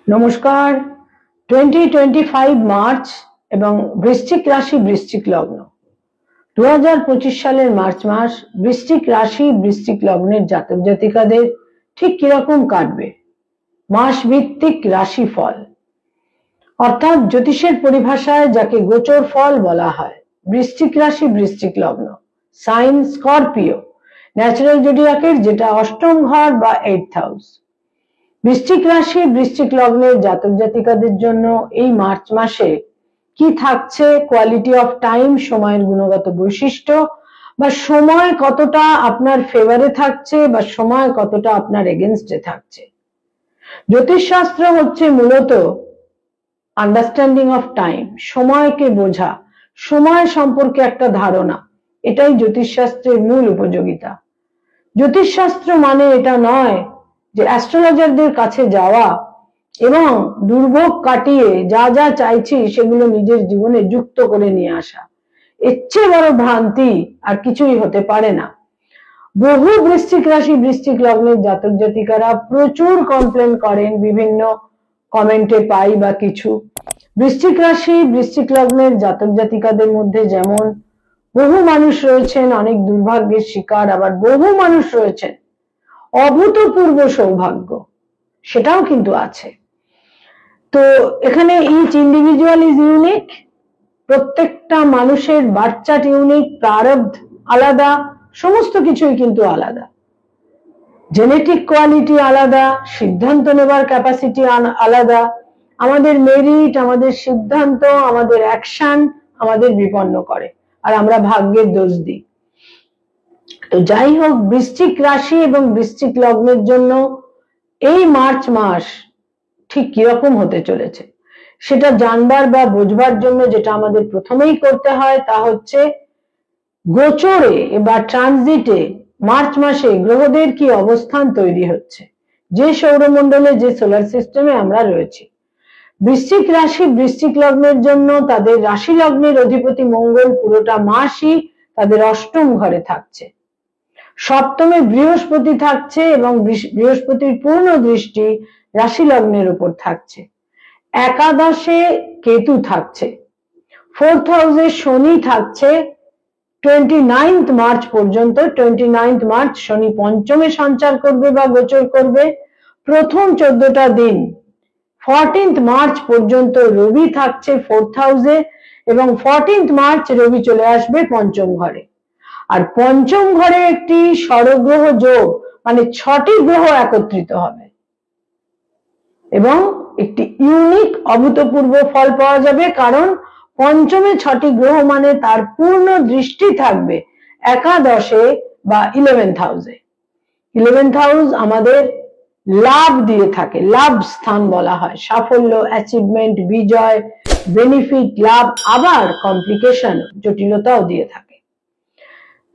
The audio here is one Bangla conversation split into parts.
নমস্কার। 2025 মার্চ এবং বৃশ্চিক রাশি বৃশ্চিক লগ্ন 2025 সালের মার্চ মাস বৃশ্চিক রাশি বৃশ্চিক লগ্নের জাতক জাতিকাদের ঠিক কিরকম কাটবে, মাস ভিত্তিক রাশি ফল অর্থাৎ জ্যোতিষের পরিভাষায় যাকে গোচর ফল বলা হয়। বৃশ্চিক রাশি বৃশ্চিক লগ্ন, সাইন স্করপিও, ন্যাচারাল জোডিয়াকের যেটা অষ্টম ঘর বা 8th হাউস। বৃশ্চিক রাশি বৃশ্চিক লগ্নের জাতক জাতিকাদের জন্য এই মার্চ মাসে কি থাকছে, কোয়ালিটি অফ টাইম, সময়ের গুণগত বৈশিষ্ট্য বা সময় কতটা আপনার ফেভারে থাকছে বা সময় কতটা আপনার এগেনস্টে থাকছে। জ্যোতিষশাস্ত্র হচ্ছে মূলত আন্ডারস্ট্যান্ডিং অফ টাইম, সময়কে বোঝা, সময় সম্পর্কে একটা ধারণা, এটাই জ্যোতিষশাস্ত্রের মূল উপযোগিতা। জ্যোতিষশাস্ত্র মানে এটা নয় যে অ্যাস্ট্রোলজারদের কাছে যাওয়া এবং দুর্ভোগ কাটিয়ে যা যা চাইছি সেগুলো নিজের জীবনে যুক্ত করে নিয়ে আসা। এর চেয়ে বড় ভ্রান্তি আর কিছুই হতে পারে না। বহু বৃশ্চিক রাশি বৃশ্চিক লগ্নের জাতক জাতিকারা প্রচুর কমপ্লেন করেন, বিভিন্ন কমেন্টে পাই বা কিছু। বৃশ্চিক রাশি বৃশ্চিক লগ্নের জাতক জাতিকাদের মধ্যে যেমন বহু মানুষ রয়েছেন অনেক দুর্ভাগ্যের শিকার, আবার বহু মানুষ রয়েছেন অভূতপূর্ব সৌভাগ্য, সেটাও কিন্তু আছে। তো এখানে ইচ ইন্ডিভিজুয়াল ইজ ইউনিক, প্রত্যেকটা মানুষের বার্থ চার্ট ইউনিক, প্রারব্ধ আলাদা, সমস্ত কিছুই কিন্তু আলাদা। জেনেটিক কোয়ালিটি আলাদা, সিদ্ধান্ত নেবার ক্যাপাসিটি আলাদা, আমাদের মেরিট, আমাদের সিদ্ধান্ত, আমাদের অ্যাকশন আমাদের বিপন্ন করে, আর আমরা ভাগ্যের দোষ দিই। তো যাই হোক, বৃশ্চিক রাশি এবং বৃশ্চিক লগ্নের জন্য এই মার্চ মাস ঠিক কিরকম হতে চলেছে সেটা জানবার বা বোঝবার জন্য যেটা আমাদের প্রথমেই করতে হয় তা হচ্ছে গোচরে বা ট্রানজিটে মার্চ মাসে গ্রহদের কি অবস্থান তৈরি হচ্ছে, যে সৌরমণ্ডলে, যে সোলার সিস্টেমে আমরা রয়েছি। বৃশ্চিক রাশি বৃশ্চিক লগ্নের জন্য তাদের রাশি লগ্নের অধিপতি মঙ্গল পুরোটা মাসই তাদের অষ্টম ঘরে থাকছে, সপ্তমে বৃহস্পতি থাকছে এবং বৃহস্পতির পূর্ণ দৃষ্টি রাশি লগ্নের উপর থাকছে। একাদশে কেতু থাকছে, 4th হাউসে শনি থাকছে 29th মার্চ পর্যন্ত। 29th মার্চ শনি পঞ্চমে সঞ্চার করবে বা গোচর করবে। প্রথম 14টা দিন 14th মার্চ পর্যন্ত রবি থাকছে 4th হাউসে এবং 14th মার্চ রবি চলে আসবে পঞ্চম ঘরে। আর পঞ্চম ঘরে একটি ষড়গ্রহ যোগ, মানে 6টি গ্রহ একত্রিত হবে এবং একটি ইউনিক অভূতপূর্ব ফল পাওয়া যাবে, কারণ পঞ্চমে 6টি গ্রহ মানে তার পূর্ণ দৃষ্টি থাকবে একাদশে বা 11th হাউসে। 11th হাউস আমাদের লাভ দিয়ে থাকে, লাভ স্থান বলা হয়, সাফল্য, অ্যাচিভমেন্ট, বিজয়, বেনিফিট, লাভ, আবার কমপ্লিকেশন, জটিলতাও দিয়ে থাকে।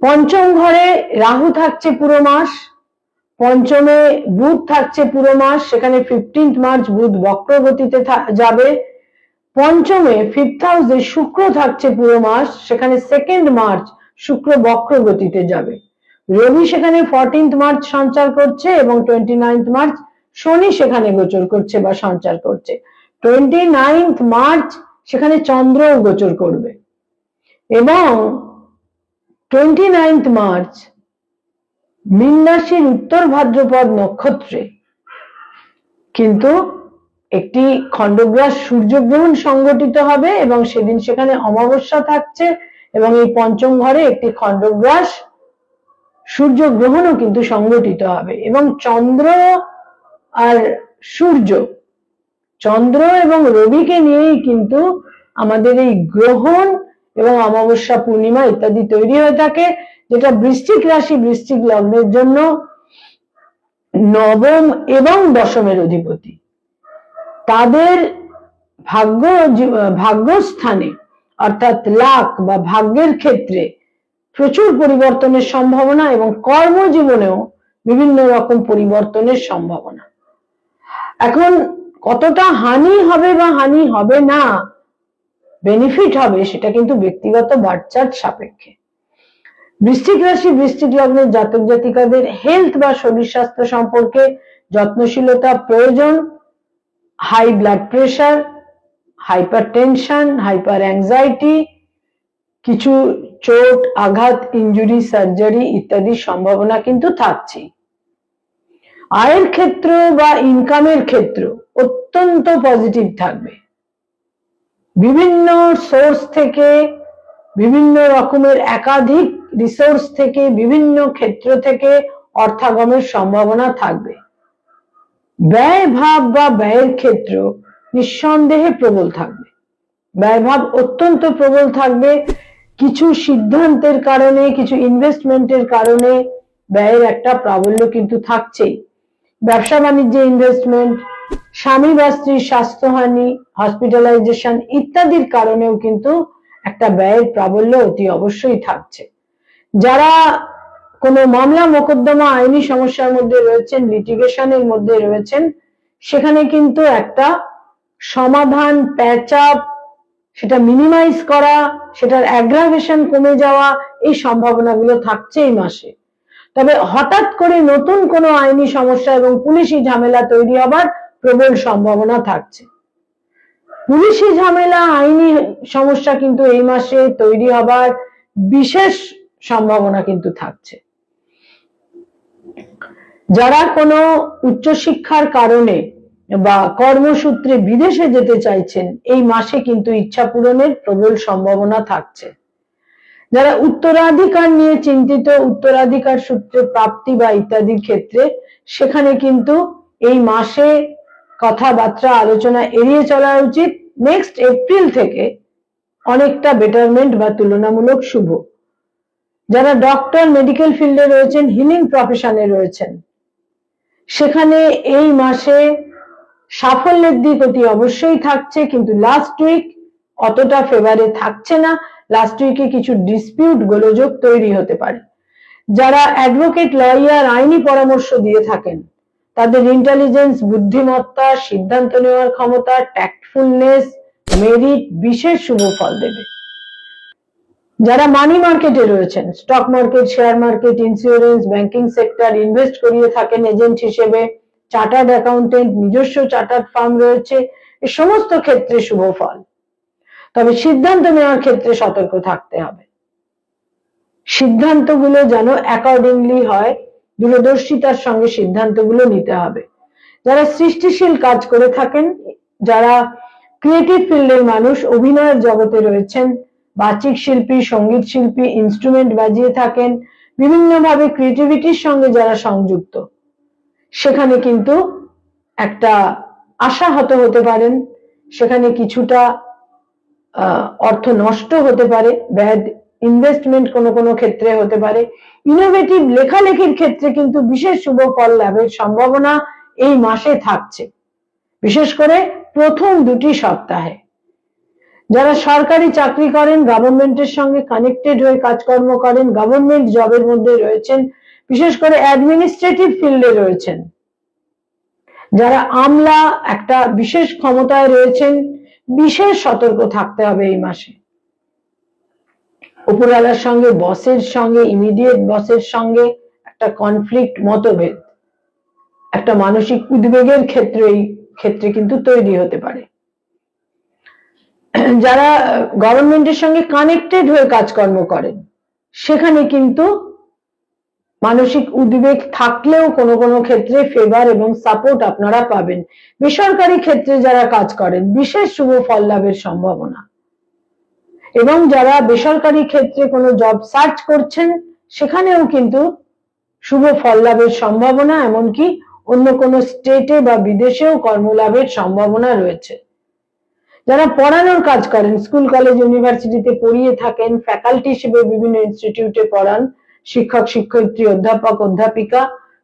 পঞ্চম ঘরে রাহু থাকছে পুরো মাস, পঞ্চমে বুধ থাকছে পুরো মাস, সেখানে 15th মার্চ বুধ বক্র গতিতে যাবে। পঞ্চমে 5th হাউসে শুক্র থাকছে পুরো মাস, সেখানে 2nd মার্চ শুক্র বক্র গতিতে যাবে। রবি সেখানে 14th মার্চ সঞ্চার করছে এবং 29th মার্চ শনি সেখানে গোচর করছে বা সঞ্চার করছে। 29th মার্চ সেখানে চন্দ্র গোচর করবে এবং 29th মার্চ মীন রাশির উত্তর ভাদ্রপদ নক্ষত্রে কিন্তু একটি খণ্ডগ্রাস সূর্যগ্রহণ সংঘটিত হবে এবং সেদিন সেখানে অমাবস্যা থাকছে এবং এই পঞ্চম ঘরে একটি খণ্ডগ্রাস সূর্যগ্রহণও কিন্তু সংঘটিত হবে। এবং চন্দ্র আর সূর্য, চন্দ্র এবং রবিকে নিয়েই কিন্তু আমাদের এই গ্রহণ এবং অমাবস্যা, পূর্ণিমা ইত্যাদি তৈরি হয়ে থাকে, যেটা বৃশ্চিক রাশি বৃশ্চিক লগ্নের জন্য নবম এবং দশমের অধিপতি। তাদের ভাগ্যস্থানে অর্থাৎ লাক বা ভাগ্যের ক্ষেত্রে প্রচুর পরিবর্তনের সম্ভাবনা এবং কর্মজীবনেও বিভিন্ন রকম পরিবর্তনের সম্ভাবনা। এখন কতটা হানি হবে বা হানি হবে না, বেনিফিট হবে, সেটা কিন্তু ব্যক্তিগত বার্থ চার্ট সাপেক্ষে। বৃশ্চিক রাশি বৃশ্চিক লগ্নের জাতক জাতিকাদের হেলথ বা শরীর স্বাস্থ্য সম্পর্কে যত্নশীলতা প্রয়োজন। High blood pressure, hypertension, hyper anxiety, কিছু চোট, আঘাত, ইনজুরি, সার্জারি ইত্যাদির সম্ভাবনা কিন্তু থাকছে। আয়ের ক্ষেত্র বা ইনকামের ক্ষেত্র অত্যন্ত পজিটিভ থাকবে। বিভিন্ন সোর্স থেকে, বিভিন্ন রকমের একাধিক রিসোর্স থেকে, বিভিন্ন ক্ষেত্র থেকে অর্থাগমের সম্ভাবনা থাকবে। ব্যয় ভাব বা ব্যয়ের ক্ষেত্র নিঃসন্দেহে প্রবল থাকবে। ব্যয় ভাব অত্যন্ত প্রবল থাকবে। কিছু সিদ্ধান্তের কারণে, কিছু ইনভেস্টমেন্টের কারণে ব্যয়ের একটা প্রাবল্য কিন্তু থাকছেই। ব্যবসা বাণিজ্যে ইনভেস্টমেন্ট, স্বামী বা স্ত্রীর স্বাস্থ্যহানি, হসপিটালাইজেশন ইত্যাদির কারণেও কিন্তু একটা ব্যয়ের প্রাবল্য অতি অবশ্যই থাকছে। যারা কোনো মামলা মোকদ্দমা আইনি সমস্যার মধ্যে রয়েছেন, লিটিগেশনের মধ্যে রয়েছেন, সেখানে কিন্তু একটা সমাধান, প্যাচ আপ, সেটা মিনিমাইজ করা, সেটার অ্যাগ্রাভেশন কমে যাওয়া, এই সম্ভাবনাগুলো থাকছে এই মাসে। তবে হঠাৎ করে নতুন কোনো আইনি সমস্যা এবং পুলিশি ঝামেলা তৈরি হবার প্রবল সম্ভাবনা থাকছে। পুলিশি ঝামেলা, আইনি সমস্যা কিন্তু এই মাসে তৈরি হবার বিশেষ সম্ভাবনা কিন্তু থাকছে। যারা কোনো উচ্চশিক্ষার কারণে বা কর্মসূত্রে বিদেশে যেতে চাইছেন, এই মাসে কিন্তু ইচ্ছা পূরণের প্রবল সম্ভাবনা থাকছে। যারা উত্তরাধিকার নিয়ে চিন্তিত, উত্তরাধিকার সূত্রে প্রাপ্তি বা ইত্যাদির ক্ষেত্রে, সেখানে কিন্তু এই মাসে কথাবার্তা আলোচনা এড়িয়ে চলা উচিত। নেক্সট এপ্রিল থেকে অনেকটা বেটারমেন্ট বা তুলনামূলক শুভ। যারা ডক্টর, মেডিকেল ফিল্ডে রয়েছেন, হিলিং প্রফেশনে রয়েছেন, সেখানে এই মাসে সাফল্যের দিক অতি অবশ্যই থাকছে, কিন্তু লাস্ট উইক অতটা ফেভারে থাকছে না। লাস্ট উইকে কিছু ডিসপিউট, গোলযোগ তৈরি হতে পারে। যারা অ্যাডভোকেট, লয়ার, আইনি পরামর্শ দিয়ে থাকেন, তাদের ইন্টেলিজেন্স, বুদ্ধিমত্তা, সিদ্ধান্ত নেওয়ার ক্ষমতা, ট্যাক্টফুলনেস, মেরিট বিশেষ শুভ ফল দেবে। যারা মানি মার্কেটে রয়েছেন, stock market, share market, insurance, banking sector, invest করিয়ে থাকেন এজেন্ট হিসেবে, চার্টার্ড অ্যাকাউন্টেন্ট, নিজস্ব চার্টার্ড ফার্ম রয়েছে, এই সমস্ত ক্ষেত্রে শুভ ফল। তবে সিদ্ধান্ত নেওয়ার ক্ষেত্রে সতর্ক থাকতে হবে। সিদ্ধান্তগুলো যেন অ্যাকর্ডিংলি হয়, দূরদর্শিতার সঙ্গে সিদ্ধান্তগুলো নিতে হবে। যারা সৃষ্টিশীল কাজ করে থাকেন, যারা ক্রিয়েটিভ ফিল্ডের মানুষ, অভিনয়ের জগতে রয়েছেন, বাচিক শিল্পী, সঙ্গীত শিল্পী, ইনস্ট্রুমেন্ট বাজিয়ে থাকেন, বিভিন্নভাবে ক্রিয়েটিভিটির সঙ্গে যারা সংযুক্ত, সেখানে কিন্তু একটা আশাহত হতে পারেন। সেখানে কিছুটা অর্থ নষ্ট হতে পারে, ব্যাড ইনভেস্টমেন্ট কোনো কোনো ক্ষেত্রে হতে পারে। ইনোভেটিভ লেখালেখির ক্ষেত্রে কিন্তু বিশেষ শুভ ফল লাভের সম্ভাবনা এই মাসে থাকছে, বিশেষ করে প্রথম দুটি সপ্তাহে। যারা সরকারি চাকরি করেন, গভর্নমেন্টের সঙ্গে কানেক্টেড হয়ে কাজকর্ম করেন, গভর্নমেন্ট জবের মধ্যে রয়েছেন, বিশেষ করে অ্যাডমিনিস্ট্রেটিভ ফিল্ডে রয়েছেন, যারা আমলা, একটা বিশেষ ক্ষমতায় রয়েছেন, বিশেষ সতর্ক থাকতে হবে এই মাসে। উপরওয়ালার সঙ্গে, বসের সঙ্গে, ইমিডিয়েট বসের সঙ্গে একটা কনফ্লিক্ট, মতভেদ, একটা মানসিক উদ্বেগের ক্ষেত্রে কিন্তু তৈরি হতে পারে। যারা গভর্নমেন্টের সঙ্গে কানেক্টেড হয়ে কাজকর্ম করেন, সেখানে কিন্তু মানসিক উদ্বেগ থাকলেও কোনো কোনো ক্ষেত্রে ফেভার এবং সাপোর্ট আপনারা পাবেন। বেসরকারি ক্ষেত্রে যারা কাজ করেন, বিশেষ শুভ ফল লাভের সম্ভাবনা। এবং যারা বেসরকারি ক্ষেত্রে কোনো জব সার্চ করছেন, সেখানেও কিন্তু শুভ ফল লাভের সম্ভাবনা, এমনকি অন্য কোনো স্টেটে বা বিদেশেও কর্মলাভের সম্ভাবনা রয়েছে। যারা পড়ানোর কাজ করেন, স্কুল, কলেজ, ইউনিভার্সিটিতে পড়িয়ে থাকেন, ফ্যাকাল্টি হিসেবে বিভিন্ন ইনস্টিটিউটে পড়ান, শিক্ষক, শিক্ষয়িত্রী, অধ্যাপক, অধ্যাপিকা,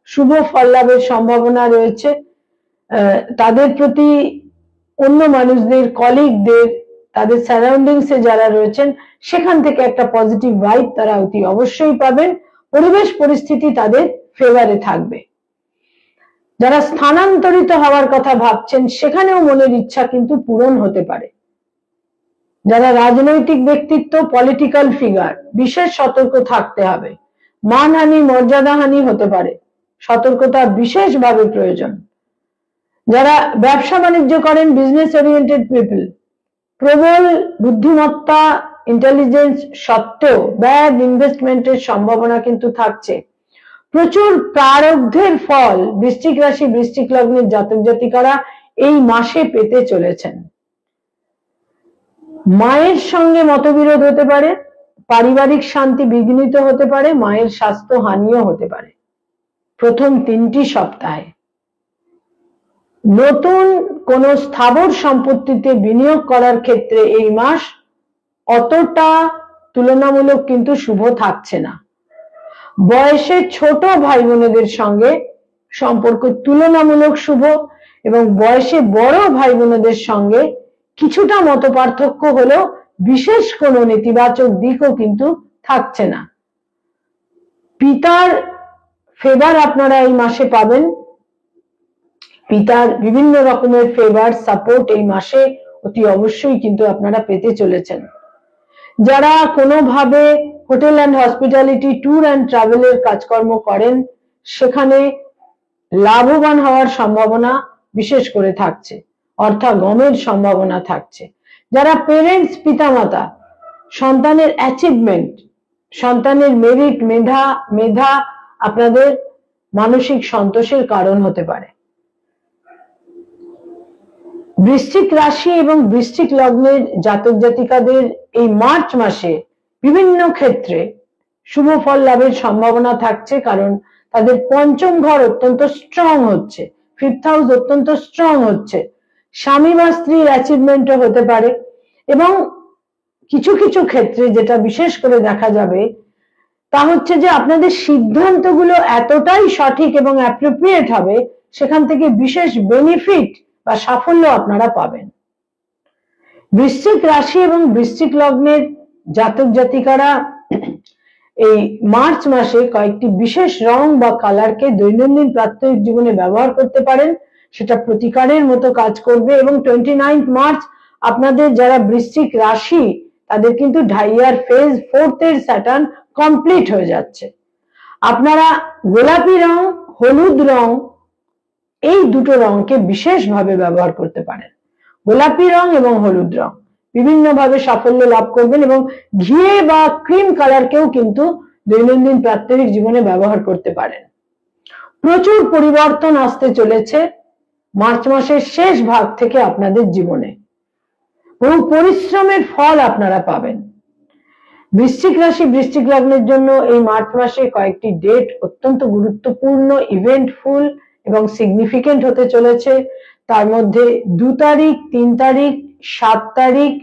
শুভ ফল লাভের সম্ভাবনা রয়েছে। তাদের প্রতি অন্য মানুষদের, কলিগদের, তাদের সারাউন্ডিংসে যারা রয়েছেন, সেখান থেকে একটা পজিটিভ ভাইব তারা অতি অবশ্যই পাবেন। পরিবেশ পরিস্থিতি তাদের ফেভারে থাকবে। যারা স্থানান্তরিত হওয়ার কথা ভাবছেন, সেখানেও মনের ইচ্ছা কিন্তু পূরণ হতে পারে। যারা রাজনৈতিক ব্যক্তিত্ব, পলিটিক্যাল ফিগার, বিশেষ সতর্ক থাকতে হবে। মানহানি, মর্যাদাহানি হতে পারে, সতর্কতা বিশেষভাবে প্রয়োজন। যারা ব্যবসা বাণিজ্য করেন, বিজনেস ওরিয়েন্টেড পিপল, প্রবল বুদ্ধিমত্তা ইন্টেলিজেন্স সত্ত্বেও ব্যাড ইনভেস্টমেন্টের সম্ভাবনা কিন্তু থাকছে। প্রচুর প্রারব্ধের ফল বৃশ্চিক রাশি বৃশ্চিক লগ্নের জাতক জাতিকারা এই মাসে পেতে চলেছেন। মায়ের সঙ্গে মতবিরোধ হতে পারে, পারিবারিক শান্তি বিঘ্নিত হতে পারে, মায়ের স্বাস্থ্য হানিও হতে পারে প্রথম 3টি সপ্তাহে। নতুন কোন স্থাবর সম্পত্তিতে বিনিয়োগ করার ক্ষেত্রে এই মাস অতটা তুলনামূলক কিন্তু শুভ থাকছে না। বয়সে ছোট ভাই বোনেদের সঙ্গে সম্পর্ক তুলনামূলক শুভ, এবং বয়সে বড় ভাই বোনেদের সঙ্গে কিছুটা মতপার্থক্য হলেও বিশেষ কোনো নেতিবাচক দিকও কিন্তু থাকছে না। পিতার ফেভার আপনারা এই মাসে পাবেন। পিতার বিভিন্ন রকমের ফেভার সাপোর্ট এই মাসে অতি অবশ্যই কিন্তু আপনারা পেতে চলেছেন। যারা কোনোভাবে hotel and hospitality, tour and ট্রাভেলের কাজকর্ম করেন, সেখানে লাভবান হওয়ার সম্ভাবনা বিশেষ করে থাকছে, অর্থাগমের সম্ভাবনা থাকছে। যারা পেরেন্টস, পিতামাতা, সন্তানের অ্যাচিভমেন্ট, সন্তানের মেরিট, মেধা আপনাদের মানসিক সন্তোষের কারণ হতে পারে। বৃশ্চিক রাশি এবং বৃশ্চিক লগ্নের জাতক জাতিকাদের এই মার্চ মাসে বিভিন্ন ক্ষেত্রে শুভ ফল লাভের সম্ভাবনা থাকছে, কারণ তাদের পঞ্চম ঘর অত্যন্ত স্ট্রং হচ্ছে, 5th হাউস অত্যন্ত স্ট্রং হচ্ছে। স্বামী বা স্ত্রীর অ্যাচিভমেন্টও হতে পারে, এবং কিছু কিছু ক্ষেত্রে যেটা বিশেষ করে দেখা যাবে তা হচ্ছে যে আপনাদের সিদ্ধান্তগুলো এতটাই সঠিক এবং অ্যাপ্রোপ্রিয়েট হবে, সেখান থেকে বিশেষ বেনিফিট বা সাফল্য আপনারা পাবেন। বৃশ্চিক রাশি এবং বৃশ্চিক লগ্নের জাতক জাতিকারা এই মার্চ মাসে কয়েকটি বিশেষ রং বা কালারকে দৈনন্দিন প্রাত্যহিক জীবনে ব্যবহার করতে পারেন, সেটা প্রতিকারের মতো কাজ করবে। এবং 29 মার্চ আপনাদের যারা বৃশ্চিক রাশি, তাদের কিন্তু ঢাইয়ার ফেজ 4th এর স্যাটার্ন কমপ্লিট হয়ে যাচ্ছে। আপনারা গোলাপি রং, হলুদ রং, এই দুটো রংকে বিশেষভাবে ব্যবহার করতে পারেন। গোলাপি রং এবং হলুদ রং বিভিন্নভাবে সাফল্য লাভ করবেন, এবং ঘিয়ে বা ক্রিম কালারকেও কিন্তু দৈনন্দিন প্রাত্যহিক জীবনে ব্যবহার করতে পারেন। প্রচুর পরিবর্তন আসতে চলেছে মার্চ মাসের শেষ ভাগ থেকে আপনাদের জীবনে, বহু পরিশ্রমের ফল আপনারা পাবেন। বৃশ্চিক রাশি বৃশ্চিক লগ্নের জন্য এই মার্চ মাসে কয়েকটি ডেট অত্যন্ত গুরুত্বপূর্ণ, ইভেন্টফুল এবং সিগনিফিকেন্ট হতে চলেছে। তার মধ্যে 2 তারিখ, 3 তারিখ, 7 তারিখ,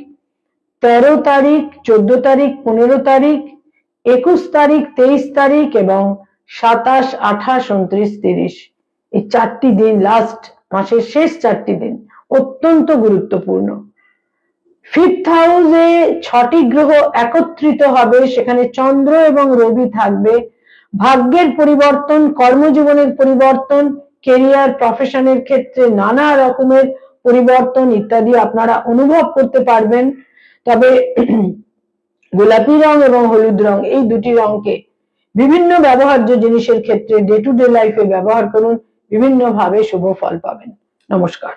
13 তারিখ, 14 তারিখ, 15 তারিখ, 21 তারিখ, 23 তারিখ এবং 27, 28, 29, 30, এই 4টি দিন, লাস্ট মাসের শেষ 4টি দিন অত্যন্ত গুরুত্বপূর্ণ। 5th হাউসে 6টি গ্রহ একত্রিত হবে, সেখানে চন্দ্র এবং রবি থাকবে। ভাগ্যের পরিবর্তন, কর্মজীবনের পরিবর্তন, কেরিয়ার, প্রফেশনের ক্ষেত্রে নানা রকমের পরিবর্তন ইত্যাদি আপনারা অনুভব করতে পারবেন। তবে গোলাপি রং এবং হলুদ রং, এই দুটি রংকে বিভিন্ন ব্যবহার্য জিনিসের ক্ষেত্রে ডে টু ডে লাইফে ব্যবহার করুন, বিভিন্নভাবে শুভ ফল পাবেন। নমস্কার।